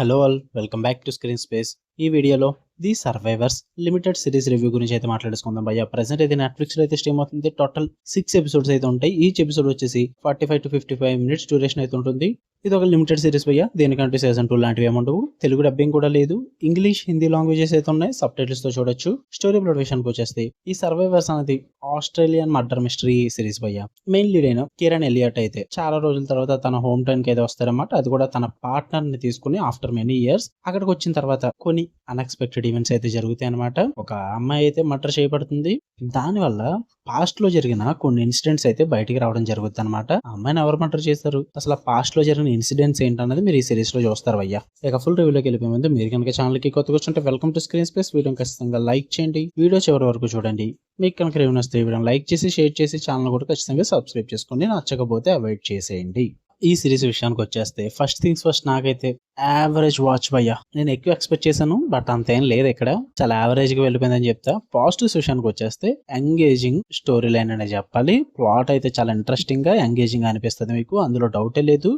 Hello all, welcome back to screen space. ఈ వీడియోలో the survivors limited series review గురించి అయితే మాట్లాడుకుందాం భయ్య. ప్రెసెంట్ అయితే నెట్ఫ్లిక్స్ లో అయితే స్ట్రీమ్ అవుతుంది. టోటల్ 6 ఎపిసోడ్స్ అయితే ఉంటాయి. ఈచ్ ఎపిసోడ్ వచ్చేసి 45 to 55 మినిట్స్ డ్యూరేషన్ అయితే ఉంటుంది. ఇది ఒక లిమిటెడ్ సిరీస్ భయ్య. దేనికంటే సీజన్ 2 లాంటివి ఏముండవు. తెలుగు డబ్బింగ్ కూడా లేదు. ఇంగ్లీష్, హిందీ లాంగ్వేజెస్ అయితే ఉన్నాయి. సబ్ టైటిల్స్ తో చూడొచ్చు. స్టోరీ ప్లాట్ విషయానికి వచ్చేస్తే ఈ సర్వైవర్స్ అనేది ఆస్ట్రేలియన్ మర్డర్ మిస్టరీ సిరీస్ భయ్య. మెయిన్ లీడ్ అయిన కిరణ్ ఎలియట్ అయితే చాలా రోజుల తర్వాత తన హోమ్ టౌన్ కి అయితే వస్తారన్నమాట. అది కూడా తన పార్ట్నర్ ని తీసుకుని ఆఫ్టర్ మెనీ ఇయర్స్ అక్కడికి వచ్చిన తర్వాత కొన్ని అన్ఎక్స్పెక్టెడ్ ఈవెంట్స్ అయితే జరుగుతాయి అనమాట. ఒక అమ్మాయి అయితే మర్డర్ చేయబడుతుంది. దానివల్ల పాస్ట్ లో జరిగిన కొన్ని ఇన్సిడెంట్స్ అయితే బయటికి రావడం జరుగుతుంది అనమాట. ఆ అమ్మాయిని ఎవరు మర్డర్ చేస్తారు, అసలు పాస్ట్ లో జరిగిన ఇన్సిడెంట్స్ ఏంటన్నది మీరు ఈ సిరీస్ లో చూస్తారు అయ్యా. ఇక ఫుల్ రివ్యూలోకి వెళ్ళిపోయే ముందు మీరు కనుక ఛానల్ కి కొత్తగా వచ్చుంటే welcome to screen space. Video ఖచ్చితంగా లైక్ చేయండి. వీడియో చివరి వరకు చూడండి. మీకు కనుక రివ్యూ నచ్చితే వీడియో లైక్ చేసి షేర్ చేసి ఛానల్ కూడా ఖచ్చితంగా సబ్స్క్రైబ్ చేసుకోండి. నచ్చకపోతే అవాయిడ్ చేసేయండి. ఈ సిరీస్ విషయానికి వచ్చేస్తే ఫస్ట్ థింగ్స్ ఫస్ట్, నాకైతే యావరేజ్ వాచ్ భయ్యా. నేను ఎక్కువ ఎక్స్పెక్ట్ చేశాను, బట్ అంతేం లేదు. ఇక్కడ చాలా యావరేజ్ గా వెళ్ళిపోయిందని చెప్తా. పాజిటివ్స్ విషయానికి వచ్చేస్తే ఎంగేజింగ్ స్టోరీ లైన్ అనే చెప్పాలి. ప్లాట్ అయితే చాలా ఇంట్రెస్టింగ్ గా ఎంగేజింగ్ అనిపిస్తుంది మీకు, అందులో డౌటే లేదు.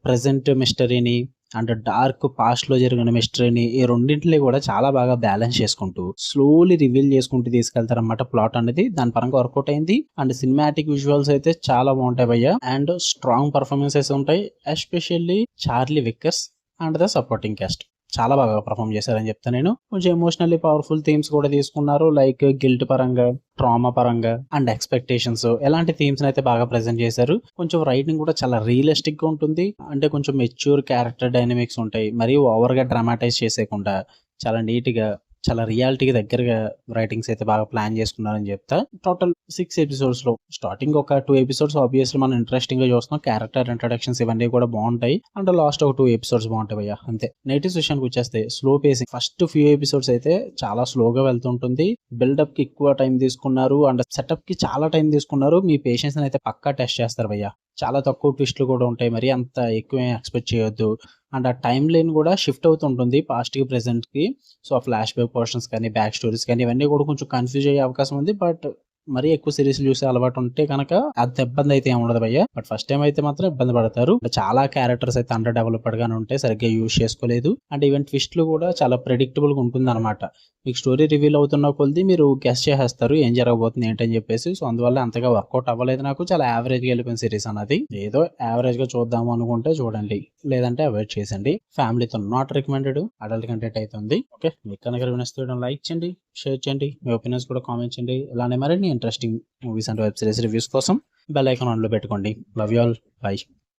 ప్రెసెంట్ మిస్టరీని అండ్ డార్క్ పాస్ట్ లో జరిగిన మిస్టరీని ఈ రెండింటిని కూడా చాలా బాగా బ్యాలెన్స్ చేసుకుంటూ స్లోలీ రివీల్ చేసుకుంటూ తీసుకెళ్తారన్నమాట. ప్లాట్ అనేది దాని పరంగా వర్కౌట్ అయింది. అండ్ సినిమాటిక్ విజువల్స్ అయితే చాలా బాగుంటాయి భయ్య. అండ్ స్ట్రాంగ్ పర్ఫార్మెన్సెస్ ఉంటాయి, especially Charlie Vickers and the supporting cast చాలా బాగా పర్ఫామ్ చేశారని చెప్తా నేను. కొంచెం ఎమోషనల్లీ పవర్ఫుల్ థీమ్స్ కూడా తీసుకున్నారు, లైక్ గిల్ట్ పరంగా, ట్రామా పరంగా అండ్ ఎక్స్పెక్టేషన్స్, ఎలాంటి థీమ్స్ అయితే బాగా ప్రెజెంట్ చేశారు. కొంచెం రైటింగ్ కూడా చాలా రియలిస్టిక్ గా ఉంటుంది. అంటే కొంచెం మెచ్యూర్ క్యారెక్టర్ డైనమిక్స్ ఉంటాయి, మరియు ఓవర్ గా డ్రామాటైజ్ చేసేయకుండా చాలా నీట్ గా, చాలా రియాలిటీకి దగ్గరగా రైటింగ్స్ అయితే బాగా ప్లాన్ చేసుకున్నారని చెప్తా. టోటల్ 6 ఎపిసోడ్స్ లో స్టార్టింగ్ ఒక 2 ఎపిసోడ్స్ ఆబ్వియస్లీ మనం ఇంట్రెస్టింగ్ గా చూస్తున్నాం. క్యారెక్టర్ ఇంట్రడక్షన్స్ ఇవన్నీ కూడా బాగుంటాయి. అండ్ లాస్ట్ ఒక 2 ఎపిసోడ్స్ బాగుంటాయి భయ్య, అంతే. నెగిటివ్స్ విషయానికి వచ్చేస్తే slow facing. First few episodes అయితే చాలా స్లోగా వెళ్తుంటుంది. బిల్డప్ కి ఎక్కువ టైం తీసుకున్నారు అండ్ సెటప్ కి చాలా టైం తీసుకున్నారు. మీ పేషెన్స్ అయితే పక్కా టెస్ట్ చేస్తారు భయ్య. చాలా తక్కువ ట్విస్ట్లు కూడా ఉంటాయి, మరి అంత ఎక్కువ ఎక్స్పెక్ట్ చేయొద్దు. అండ్ ఆ టైం లైన్ కూడా షిఫ్ట్ అవుతుంటుంది పాస్ట్ కి ప్రెసెంట్ కి. సో ఆ ఫ్లాష్ బ్యాక్ పోర్షన్స్ కానీ, బ్యాక్ స్టోరీస్ కానీ ఇవన్నీ కూడా కొంచెం కన్ఫ్యూజ్ అయ్యే అవకాశం ఉంది. బట్ మరీ ఎక్కువ సిరీస్ చూసే అలవాటు ఉంటే కనుక అంత ఇబ్బంది అయితే ఏమి ఉండదు భయ్య. బట్ ఫస్ట్ టైం అయితే మాత్రం ఇబ్బంది పడతారు. చాలా క్యారెక్టర్స్ అయితే అండర్ డెవలప్డ్ గానే ఉంటాయి, సరిగ్గా యూజ్ చేసుకోలేదు. అండ్ ఈవెన్ ట్విస్ట్లు కూడా చాలా ప్రెడిక్టబుల్ గా ఉంటుంది అనమాట. మీకు స్టోరీ రివీల్ అవుతున్న కొద్ది మీరు గెస్ చేసేస్తారు ఏం జరగబోతుంది ఏంటని చెప్పేసి. సో అందువల్ల అంతగా వర్కౌట్ అవ్వలేదు నాకు. చాలా యావరేజ్ గా వెళ్ళిపోయిన సిరీస్ అన్నది. ఏదో యావరేజ్ గా చూద్దాము అనుకుంటే చూడండి, లేదంటే అవాయిడ్ చేసండి. ఫ్యామిలీతో నాట్ రికమెండెడ్, అడల్ట్ కంటెంట్ అయితే ఉంది. ఓకే, మీకు కనుక నచ్చితే లైక్ చేయండి, షేర్ చేయండి, మీ ఒపీనియన్స్ కూడా కామెంట్ చేయండి. ఇలానే మరిన్ని interesting movies and web series reviews కోసం బెల్ ఐకాన్ ఆన్ లో పెట్టుకోండి. Love you all, by.